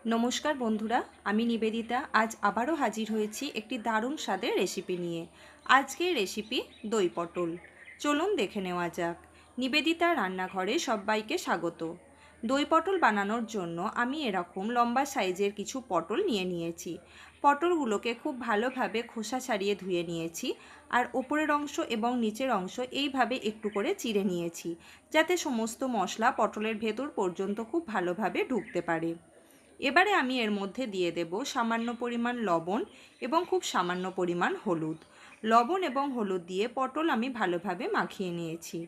নমস্কার বন্ধুরা, আমি নিবেদিতা আজ আবারও হাজির হয়েছি একটি দারুণ স্বাদের রেসিপি নিয়ে। আজকের রেসিপি দই পটল। চলুন দেখে নেওয়া যাক। নিবেদিতা রান্নাঘরে সবাইকে স্বাগত। দই পটল বানানোর জন্য আমি এরকম লম্বা সাইজের কিছু পটল নিয়েছি। পটলগুলোকে খুব ভালোভাবে খোসা ছাড়িয়ে ধুয়ে নিয়েছি, আর ওপরের অংশ এবং নিচের অংশ এইভাবে একটু করে চিড়ে নিয়েছি, যাতে সমস্ত মশলা পটলের ভেতর পর্যন্ত খুব ভালোভাবে ঢুকতে পারে। এবারে আমি এর মধ্যে দিয়ে দেব সামান্য পরিমাণ লবণ এবং খুব সামান্য পরিমাণ হলুদ। লবণ এবং হলুদ দিয়ে পটল আমি ভালোভাবে মাখিয়ে নিয়েছি।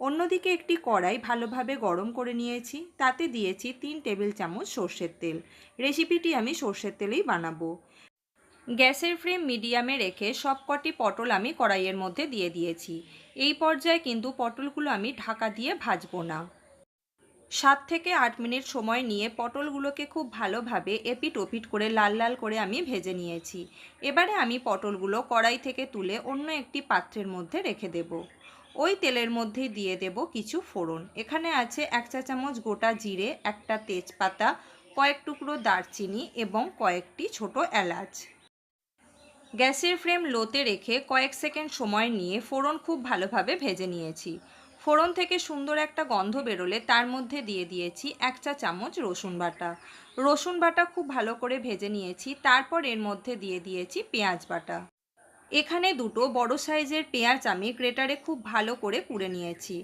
অন্যদিকে একটি কড়াই ভালোভাবে গরম করে নিয়েছি, তাতে দিয়েছি 3 টেবিল চামচ সর্ষের তেল। রেসিপিটি আমি সর্ষের তেলেই বানাবো। গ্যাসের ফ্লেম মিডিয়ামে রেখে সবকটি পটল আমি কড়াইয়ের মধ্যে দিয়ে দিয়েছি। এই পর্যায়ে কিন্তু পটলগুলো আমি ঢাকা দিয়ে ভাজবো না। 7 থেকে 8 মিনিট সময় নিয়ে পটলগুলোকে খুব ভালোভাবে এপিট ওপিট করে লাল লাল করে আমি ভেজে নিয়েছি। এবারে আমি পটলগুলো কড়াই থেকে তুলে অন্য একটি পাত্রের মধ্যে রেখে দেব। ওই তেলের মধ্যে দিয়ে দেব কিছু ফোড়ন। এখানে আছে 1 চা চামচ গোটা জিরে, একটা তেজপাতা, কয়েক টুকরো দারচিনি এবং কয়েকটি ছোট এলাচ। গ্যাসের ফ্লেম লোতে রেখে কয়েক সেকেন্ড সময় নিয়ে ফোড়ন খুব ভালোভাবে ভেজে নিয়েছি। ফোড়ন থেকে সুন্দর একটা গন্ধ বেরোলে তার মধ্যে দিয়ে দিয়েছি 1 চা চামচ রসুন বাটা। রসুন বাটা খুব ভালো করে ভেজে নিয়েছি। তারপর এর মধ্যে দিয়ে দিয়েছি পেঁয়াজ বাটা। এখানে দুটো বড় সাইজের পেঁয়াজ আমি গ্রেটারে খুব ভালো করে কুড়ে নিয়েছি।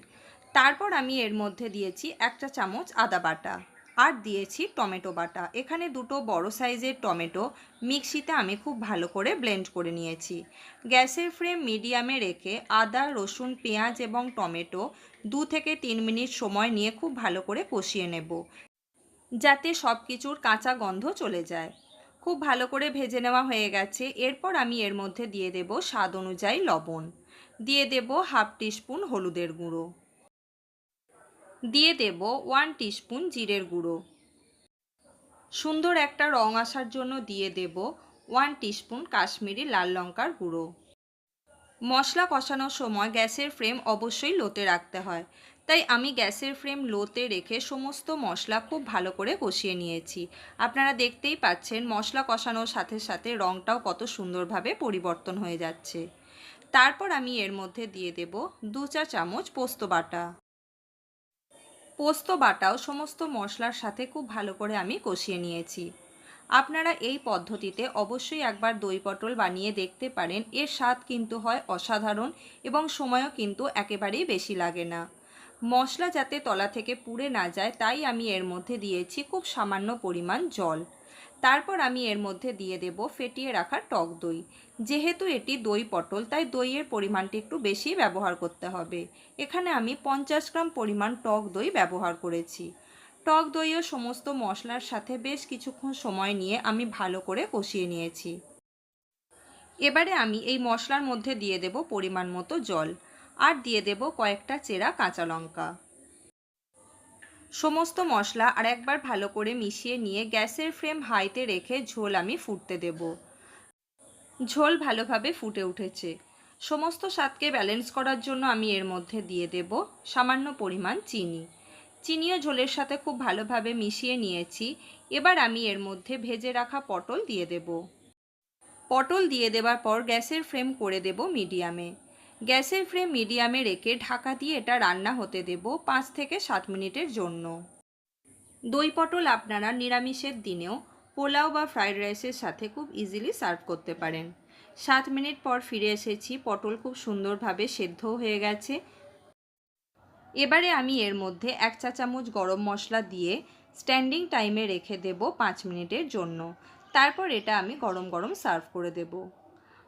তারপর আমি এর মধ্যে দিয়েছি 1 চা চামচ আদা বাটা আর দিয়েছি টমেটো বাটা। এখানে দুটো বড় সাইজের টমেটো মিক্সিতে আমি খুব ভালো করে ব্লেন্ড করে নিয়েছি। গ্যাসের ফ্লেম মিডিয়ামে রেখে আদা, রসুন, পেঁয়াজ এবং টমেটো 2 থেকে 3 মিনিট সময় নিয়ে খুব ভালো করে কষিয়ে নেব, যাতে সব কিছুর কাঁচা গন্ধ চলে যায়। খুব ভালো করে ভেজে নেওয়া হয়ে গেছে। এরপর আমি এর মধ্যে দিয়ে দেব স্বাদ অনুযায়ী লবণ, দিয়ে দেব হাফ টিস্পুন হলুদের গুঁড়ো, দিয়ে দেব 1 টিস্পুন জিরের গুঁড়ো, সুন্দর একটা রং আসার জন্য দিয়ে দেব 1 টিস্পুন কাশ্মীরি লাল লঙ্কার গুঁড়ো। মশলা কষানোর সময় গ্যাসের ফ্লেম অবশ্যই লোতে রাখতে হয়, তাই আমি গ্যাসের ফ্লেম লোতে রেখে সমস্ত মশলা খুব ভালো করে কষিয়ে নিয়েছি। আপনারা দেখতেই পাচ্ছেন মশলা কষানোর সাথে সাথে রঙটাও কত সুন্দরভাবে পরিবর্তন হয়ে যাচ্ছে। তারপর আমি এর মধ্যে দিয়ে দেব 2 চা চামচ পোস্ত বাটা। পোস্ত বাটাও সমস্ত মশলার সাথে খুব ভালো করে আমি কষিয়ে নিয়েছি। আপনারা এই পদ্ধতিতে অবশ্যই একবার দই পটল বানিয়ে দেখতে পারেন। এর স্বাদ কিন্তু হয় অসাধারণ এবং সময়ও কিন্তু একেবারেই বেশি লাগে না। মশলা যাতে তলা থেকে পুড়ে না যায় তাই আমি এর মধ্যে দিয়েছি খুব সামান্য পরিমাণ জল। তারপর আমি এর মধ্যে দিয়ে দেব ফেটিয়ে রাখা টক দই। যেহেতু এটি দই পটল, তাই দইয়ের পরিমাণটি একটু বেশি ব্যবহার করতে হবে। এখানে আমি 50 গ্রাম পরিমাণ টক দই ব্যবহার করেছি। টক দইও সমস্ত মশলার সাথে বেশ কিছুক্ষণ সময় নিয়ে আমি ভালো করে কষিয়ে নিয়েছি। এবারে আমি এই মশলার মধ্যে দিয়ে দেব পরিমাণ মতো জল আর দিয়ে দেব কয়েকটা চেরা কাঁচা লঙ্কা। সমস্ত মশলা আর একবার ভালো করে মিশিয়ে নিয়ে গ্যাসের ফ্লেম হাইতে রেখে ঝোল আমি ফুটতে দেব। ঝোল ভালোভাবে ফুটে উঠেছে। সমস্ত স্বাদকে ব্যালেন্স করার জন্য আমি এর মধ্যে দিয়ে দেব সামান্য পরিমাণ চিনি। চিনিও ঝোলের সাথে খুব ভালোভাবে মিশিয়ে নিয়েছি। এবার আমি এর মধ্যে ভেজে রাখা পটল দিয়ে দেব। পটল দিয়ে দেওয়ার পর গ্যাসের ফ্লেম করে দেব মিডিয়ামে। গ্যাসের ফ্লেম মিডিয়ামে রেখে ঢাকা দিয়ে এটা রান্না হতে দেব 5 থেকে 7 মিনিটের জন্য। দই পটল আপনারা নিরামিষের দিনেও পোলাও বা ফ্রাইড রাইসের সাথে খুব ইজিলি সার্ভ করতে পারেন। 7 মিনিট পর ফিরে এসেছি। পটল খুব সুন্দরভাবে সেদ্ধ হয়ে গেছে। এবারে আমি এর মধ্যে 1 চা চামচ গরম মশলা দিয়ে স্ট্যান্ডিং টাইমে রেখে দেব 5 মিনিটের জন্য। তারপর এটা আমি গরম গরম সার্ভ করে দেব।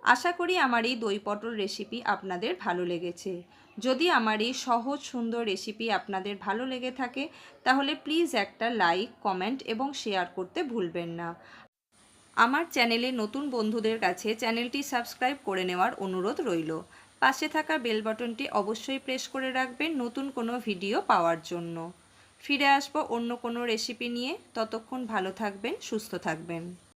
আশা করি আমার এই দই পটল রেসিপি আপনাদের ভালো লেগেছে। যদি আমার এই সহজ সুন্দর রেসিপি আপনাদের ভালো লেগে থাকে তাহলে প্লিজ একটা লাইক, কমেন্ট এবং শেয়ার করতে ভুলবেন না। আমার চ্যানেলে নতুন বন্ধুদের কাছে চ্যানেলটি সাবস্ক্রাইব করে নেওয়ার অনুরোধ রইল। পাশে থাকা বেল বাটনটি অবশ্যই প্রেস করে রাখবেন নতুন কোনো ভিডিও পাওয়ার জন্য। ফিরে আসবো অন্য কোনো রেসিপি নিয়ে। ততক্ষণ ভালো থাকবেন, সুস্থ থাকবেন।